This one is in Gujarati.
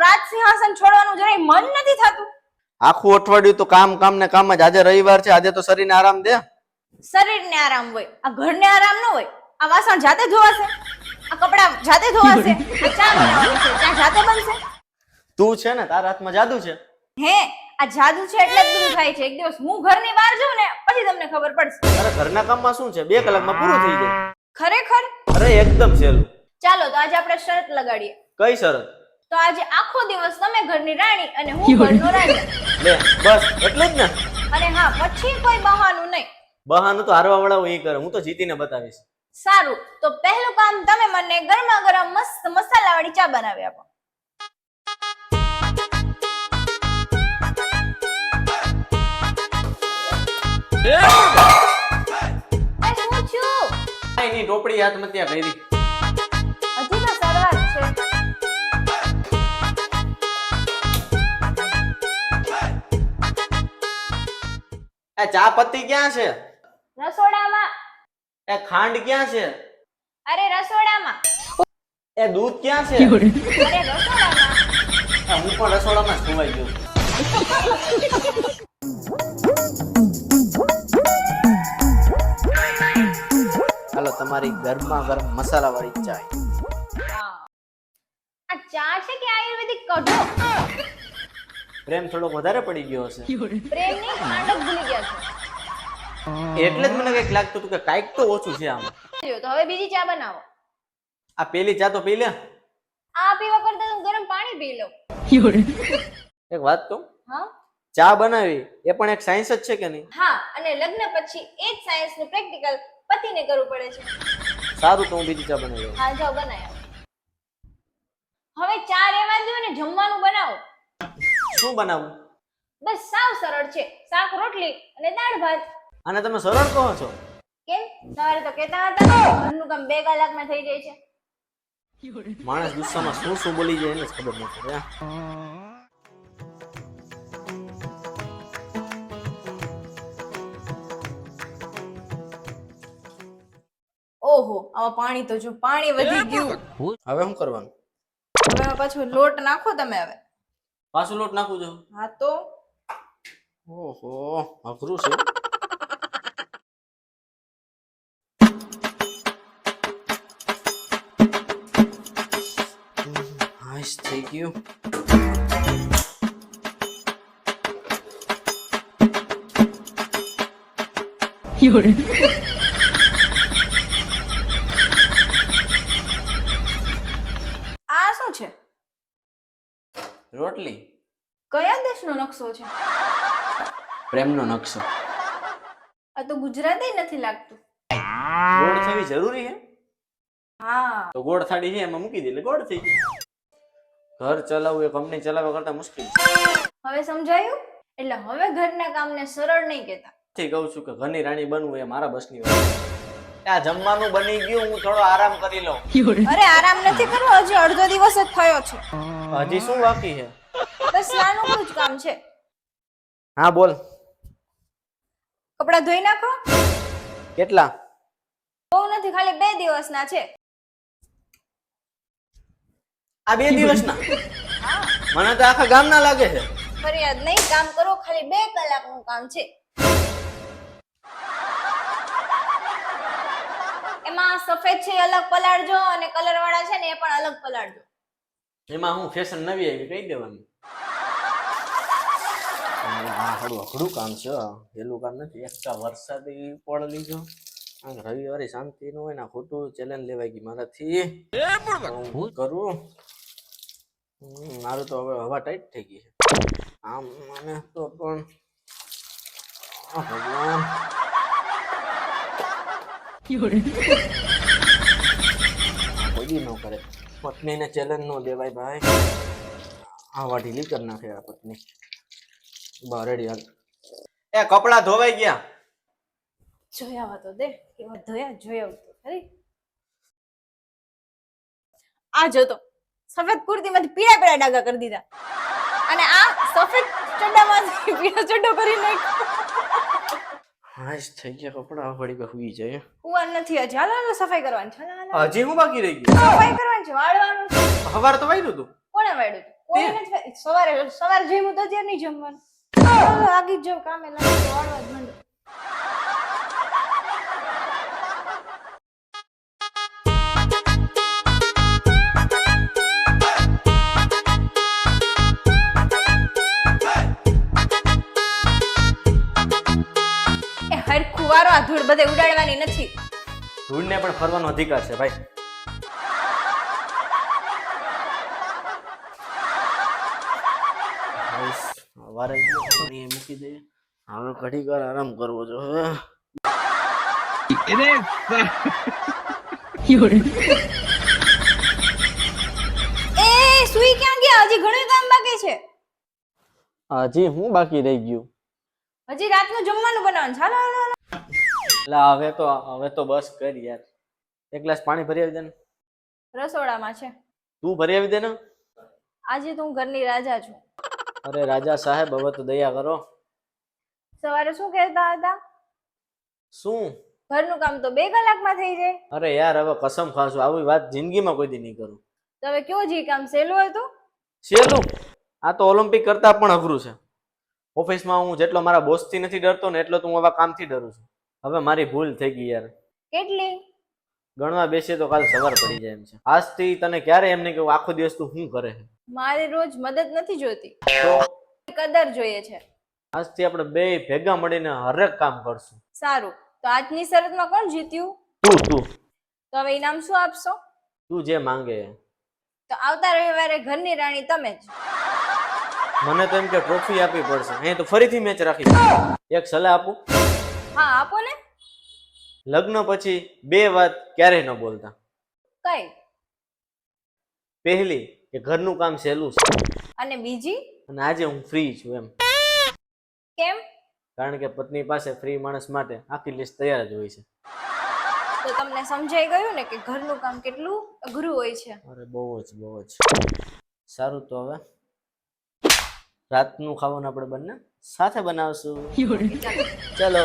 રાજ સિંહાસન છોડવાનું જરાય મન નથી થતું. આખું અઠવાડિયું તો કામ કામ ને કામ જ. આજે રવિવાર છે, આજે તો શરીરને આરામ દે. શરીરને આરામ હોય, આ ઘરને આરામ ન હોય. આ વાસણ જાતે ધોવાશે, આ કપડા જાતે ધોવાશે, આ ચા બનાવવાની છે, ચા જાતે બનશે. તું છે ને, તારા હાથમાં જાદુ છે. હે, આ જાદુ છે એટલે જ બધું થાય છે. એક દિવસ હું ઘરની બહાર જાઉં ને પછી તમને ખબર પડશે. અરે ઘરના કામમાં શું છે, 2 કલાકમાં પૂરું થઈ જાય. ખરેખર? અરે એકદમ સહેલું. ચાલો તો આજે આપણે શરત લગાડીએ. કઈ શરત? તો આજે આખો દિવસ તમે ઘરની રાણી અને હું ઘરનો રાજા. લે બસ એટલું જ ને. અને હા, પછી કોઈ બહાનું નહીં. બહાનું તો હારવા વાળા એ કરે, હું તો જીતીને બતાવીશ. સારું, તો પહેલું કામ તમે મને ગરમા ગરમ મસ્ત મસાલાવાળી ચા બનાવી આપો. શું છું? એની ટોપડી હાથમાં ત્યાં કરી. હજી તો શરૂઆત છે. એ ચા પત્તી ક્યાં છે? રસોડામાં. એ ખાંડ ક્યાં છે? અરે રસોડામાં. એ દૂધ ક્યાં છે? અરે રસોડામાં. હું પણ રસોડામાં જ ખોવાઈ ગયો. હાલો તમારી ગરમા ગરમ મસાલા વાળી ચા. આ ચા છે કે આયુર્વેદિક કઢો? પ્રેમ થોડોક વધારે પડી ગયો હશે. પ્રેમની ખાંડ જ ભૂલી ગયા છો. એટલે જ મને કઈક લાગતું હતું કે કાઈક તો ઓછું છે આમાં. તો હવે બીજી ચા બનાવો. આ પેલી ચા તો પી લે. આ પીવા કરતા હું ગરમ પાણી પી લઉં. એક વાત કહું, હા ચા બનાવી એ પણ એક સાયન્સ જ છે કે નહીં? હા, અને લગ્ન પછી એ જ સાયન્સ નું પ્રેક્ટિકલ પતિને કરવું પડે છે. સારું, તો હું બીજી ચા બનાવી. હા જાઓ બનાવો. હવે ચા રહેવા દો ને જમવાનું બનાવો. શું બનાવું? બસ સાવ સરળ છે, શાક રોટલી અને દાળ ભાત. અને તમે સરળ કહો છો? કેમ, સવારે તો કહેતા હતા ને ઘરનું કામ 2 કલાકમાં થઈ જાય છે. માણસ ગુસ્સામાં શું શું બોલી જાય એને જ ખબર ન પડે. ઓહો, આમાં પાણી તો જો પાણી વધી ગયું. હવે શું કરવાનું? હવે પાછું લોટ નાખો તમે. હવે પાછું લોટ નાખું છું? હા તો ઓહો, અઘરું છે. હાશ થઈ ગયું. આ શું છે? રોટલી. કયા દેશનો નકશો છે? પ્રેમનો નકશો. આ તો ગુજરાતી નથી લાગતું. ગોળ થવી જરૂરી છે? હા તો ગોળ થાળી છે એમાં મૂકી દે એટલે ગોળ થઈ ગઈ. ઘર ચલાવવું એ કંપની ચલાવવા કરતા મુશ્કેલ છે. હવે સમજાયું? એટલે હવે ઘરના કામને સરળ નહીં કહેતા. થી કહું છું કે ઘરની રાણી બનવું એ મારા બસની વાત. આ જમવાનું બની ગયું, હું થોડો આરામ કરી લઉં. અરે આરામ નથી કરવો, હજી અડધો દિવસ જ થયો છે. હજી શું બાકી છે? બસ નાનું જ કામ છે. હા બોલ. કપડા ધોઈ નાખો. કેટલા? બહુ નથી, ખાલી 2 દિવસના છે. આ 2 દિવસના? મને તો આખા ગામના લાગે છે. ફરિયાદ નહીં, કામ કરો, ખાલી 2 કલાકનું કામ છે. એમાં સફેદ છે અલગ પલાળજો અને કલર વાળા છે ને એ પણ અલગ પલાળજો. એમાં હું ફેશન નવી આવી કહી દેવાનું. આ થોડું અઘરું કામ છે, પેલું કામ નથી. એક વરસાદી પડ લીધો, રવિવારે શાંતિ નું હોય ને ખોટું ચેલેન્જ લેવાય ગઈ મારાથી. હું કરું? મારું તો હવે હવા ટાઈટ થઈ ગઈ છે. આમ મને તો પણ ભગવાન કોઈ ન કરે. પત્નીને ચેલેન્જ નો દેવાય ભાઈ. આવા ઢીલી કરી નાખે આ પત્ની. બારેડી હાલ. એ કપડા ધોવાઈ ગયા? જોયા તો દે કેવા ધોયા, જોયા તો ખરી. આ જો તો સફેદ કુર્તીમાંથી પીળા પીળા ડાઘા કરી દીધા, અને આ સફેદ ચડ્ડામાંથી પીળો ચડ્ડો કરી નાખ્યો. હાશ થઈ ગયા કપડા, વળી હુઈ જાય. હુવા નથી, હજી હાલો સફાઈ કરવાની છે. હજી હું બાકી રહી ગયું? સફાઈ કરવાની છે, વાળવાનું છે. હવાર તો વાયરું તું. કોણે વાળ્યું? કોઈ નથી સવારે સવારે જમ્યું તો અત્યારે નહીં જમવાનું ચાલો આગી જ જાઉં કામે લાગી વાળવા જ માંડો એ હરખું વારો આ ધૂળ બધે ઉડાડવાની નથી ધૂળને પણ ફરવાનો અધિકાર છે ભાઈ. વારે મૂકી દઈએ. હવે ઘડીક વાર આરામ કરવો જો. એ સુઈ ક્યાં ગયા હજી ઘણું કામ બાકી છે હજી હું બાકી રહી ગયું? હજી રાતનું જમવાનું બનાવવાનું ચાલો હાલો, હાલો. એટલે હવે તો બસ કર યાર. એક ગ્લાસ પાણી ભરી આવી દે ને. રસોડામાં છે તું ભરી આવી દે ને. આજે તો હું ઘરની રાજા છું અરે રાજા સાહેબ હવે તો દયા કરો. સવારે શું કહેતા હતા શું? ઘરનું કામ તો 2 કલાકમાં થઈ જાય અરે યાર હવે કસમ ખાશું આવી વાત જિંદગીમાં કોઈ દી નહીં કરું. તો હવે કેવું જી કામ સહેલું હતું શેલું? આ તો ઓલિમ્પિક કરતા પણ અઘરું છે. ઓફિસમાં હું જેટલો મારા બોસથી નથી ડરતો ને એટલો તો હું આવા કામથી ડરું છું. હવે મારી ભૂલ થઈ ગઈ યાર. કેટલી ગણવા બેસીએ તો કાલ સવાર પડી જાય એમ છે. આજથી તને ક્યારે એમ નહીં કહું આખો દિવસ તું શું કરે છે. મારે રોજ મદદ નથી જોતી તો કદર જોઈએ છે આજથી આપણે બે ભેગા મળીને હરેક કામ કરશું. સારું તો આજની શરતમાં કોણ જીત્યું તું તો હવે ઇનામ શું આપશો તું જે માંગે એ. તો આવતા રવિવારે ઘરની રાણી તમે જ મને તો એમ કે ટ્રોફી આપવી પડશે. અહીં તો ફરીથી મેચ રાખી. એક સલાહ આપું? હા આપો ને લગ્ન પછી 2 વાત ક્યારેય ન બોલતા. કઈ પહેલી કે ઘરનું કામ સહેલું છે અને બીજી અને આજે હું ફ્રી છું એમ. કેમ કારણ કે પત્ની પાસે ફ્રી માણસ માટે આખી લિસ્ટ તૈયાર જ હોય છે. તો તમને સમજાઈ ગયું ને કે ઘરનું કામ કેટલું અઘરું હોય છે અરે બહુ જ સારું. તો હવે રાતનું ખાવાનું આપણે બંને સાથે બનાવશું. ચલો.